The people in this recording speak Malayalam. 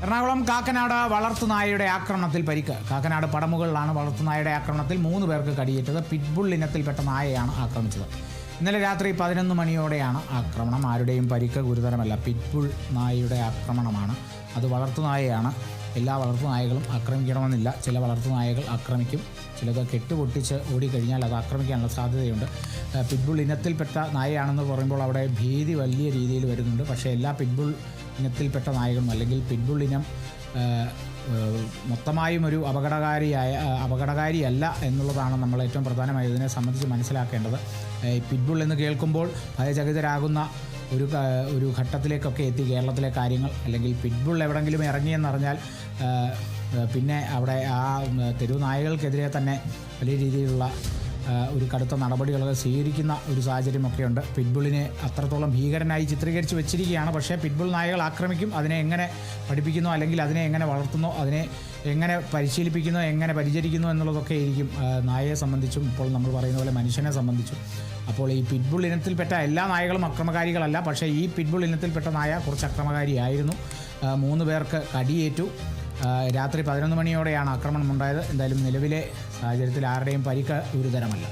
എറണാകുളം കാക്കനാട് വളർത്തുനായയുടെ ആക്രമണത്തിൽ പരിക്ക്. കാക്കനാട് പടമുകളിലാണ് വളർത്തുനായയുടെ ആക്രമണത്തിൽ 3 പേർക്ക് കടിയേറ്റത്. പിറ്റ്ബുൾ ഇനത്തിൽപ്പെട്ട നായയാണ് ആക്രമിച്ചത്. ഇന്നലെ രാത്രി 11 മണിയോടെയാണ് ആക്രമണം. ആരുടെയും പരിക്ക് ഗുരുതരമല്ല. പിറ്റ്ബുൾ നായയുടെ ആക്രമണമാണ്. അത് വളർത്തുനായയാണ്. എല്ലാ വളർത്തുനായകളും ആക്രമിക്കണമെന്നില്ല. ചില വളർത്തുനായകൾ ആക്രമിക്കും. ചിലത് കെട്ടുപൊട്ടിച്ച് ഓടിക്കഴിഞ്ഞാൽ അത് ആക്രമിക്കാനുള്ള സാധ്യതയുണ്ട്. പിറ്റ്ബുൾ ഇനത്തിൽപ്പെട്ട നായയാണെന്ന് പറയുമ്പോൾ അവിടെ ഭീതി വലിയ രീതിയിൽ വരുന്നുണ്ട്. പക്ഷേ എല്ലാ പിറ്റ്ബുൾ ഇനത്തിൽപ്പെട്ട നായകളും അല്ലെങ്കിൽ പിറ്റ്ബുൾ ഇനം മൊത്തമായും ഒരു അപകടകാരിയല്ല എന്നുള്ളതാണ് നമ്മൾ ഏറ്റവും പ്രധാനമായി ഇതിനെ സംബന്ധിച്ച് മനസ്സിലാക്കേണ്ടത്. പിറ്റ്ബുൾ എന്ന് കേൾക്കുമ്പോൾ ഭയചകിതരാകുന്ന ഒരു ഘട്ടത്തിലേക്കൊക്കെ എത്തി കേരളത്തിലെ കാര്യങ്ങൾ. അല്ലെങ്കിൽ പിറ്റ്ബുൾ എവിടെയെങ്കിലും ഇറങ്ങിയെന്നറിഞ്ഞാൽ പിന്നെ അവിടെ ആ തെരുവ് നായകൾക്കെതിരെ തന്നെ വലിയ രീതിയിലുള്ള ഒരു കടുത്ത നടപടികളൊക്കെ സ്വീകരിക്കുന്ന ഒരു സാഹചര്യമൊക്കെയുണ്ട്. പിറ്റ്ബുളിനെ അത്രത്തോളം ഭീകരനായി ചിത്രീകരിച്ച് വെച്ചിരിക്കുകയാണ്. പക്ഷേ പിറ്റ്ബുൾ നായകൾ ആക്രമിക്കും. അതിനെ എങ്ങനെ പഠിപ്പിക്കുന്നോ അല്ലെങ്കിൽ അതിനെ എങ്ങനെ വളർത്തുന്നോ, അതിനെ എങ്ങനെ പരിശീലിപ്പിക്കുന്നോ, എങ്ങനെ പരിചരിക്കുന്നോ എന്നുള്ളതൊക്കെ ആയിരിക്കും നായയെ സംബന്ധിച്ചും ഇപ്പോൾ നമ്മൾ പറയുന്ന പോലെ മനുഷ്യനെ സംബന്ധിച്ചും. അപ്പോൾ ഈ പിറ്റ്ബുൾ ഇനത്തിൽപ്പെട്ട എല്ലാ നായകളും അക്രമകാരികളല്ല. പക്ഷേ ഈ പിറ്റ്ബുൾ ഇനത്തിൽപ്പെട്ട നായ കുറച്ച് അക്രമകാരിയായിരുന്നു. 3 പേർക്ക് കടിയേറ്റു. രാത്രി 11 മണിയോടെയാണ് ആക്രമണം ഉണ്ടായത്. എന്തായാലും നിലവിലെ സാഹചര്യത്തിൽ ആരുടെയും പരിക്ക് ഗുരുതരമല്ല.